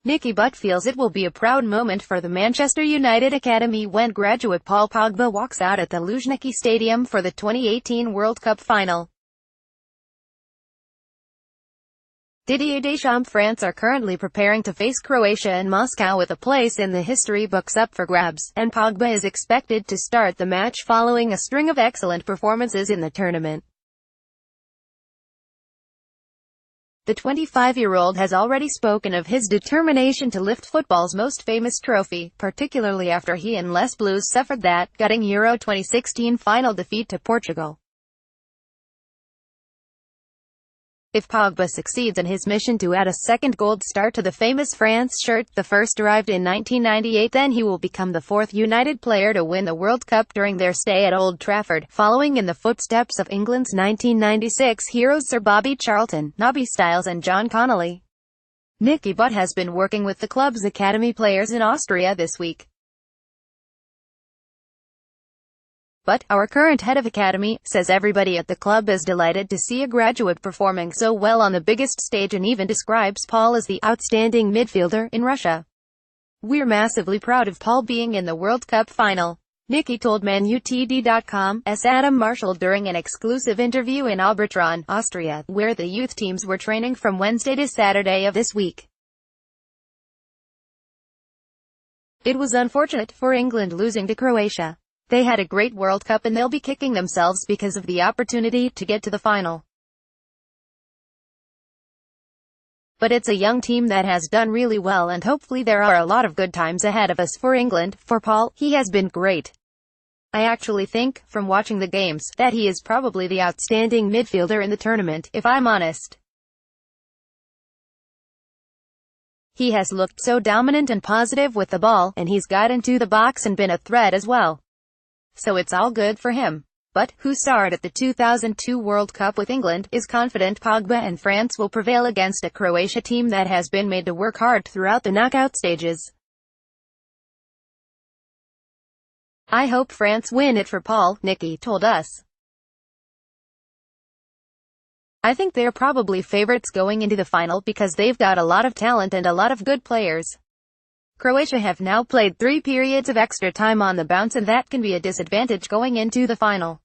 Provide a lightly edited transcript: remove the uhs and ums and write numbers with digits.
Nicky Butt feels it will be a proud moment for the Manchester United Academy when graduate Paul Pogba walks out at the Luzhniki Stadium for the 2018 World Cup final. Didier Deschamps' France are currently preparing to face Croatia in Moscow with a place in the history books up for grabs, and Pogba is expected to start the match following a string of excellent performances in the tournament. The 25-year-old has already spoken of his determination to lift football's most famous trophy, particularly after he and Les Blues suffered that gutting Euro 2016 final defeat to Portugal. If Pogba succeeds in his mission to add a second gold star to the famous France shirt, the first arrived in 1998, then he will become the fourth United player to win the World Cup during their stay at Old Trafford, following in the footsteps of England's 1996 heroes Sir Bobby Charlton, Nobby Stiles and John Connolly. Nicky Butt has been working with the club's academy players in Austria this week. But, our current head of academy, says everybody at the club is delighted to see a graduate performing so well on the biggest stage, and even describes Paul as the outstanding midfielder in Russia. "We're massively proud of Paul being in the World Cup final," Nicky told ManUTD.com's Adam Marshall during an exclusive interview in Arbitron, Austria, where the youth teams were training from Wednesday to Saturday of this week. "It was unfortunate for England losing to Croatia. They had a great World Cup and they'll be kicking themselves because of the opportunity to get to the final. But it's a young team that has done really well, and hopefully there are a lot of good times ahead of us for England. For Paul, he has been great. I actually think, from watching the games, that he is probably the outstanding midfielder in the tournament, if I'm honest. He has looked so dominant and positive with the ball, and he's got into the box and been a threat as well. So it's all good for him." But, who starred at the 2002 World Cup with England, is confident Pogba and France will prevail against a Croatia team that has been made to work hard throughout the knockout stages. "I hope France win it for Paul," Nicky told us. "I think they're probably favorites going into the final because they've got a lot of talent and a lot of good players. Croatia have now played 3 periods of extra time on the bounce, and that can be a disadvantage going into the final.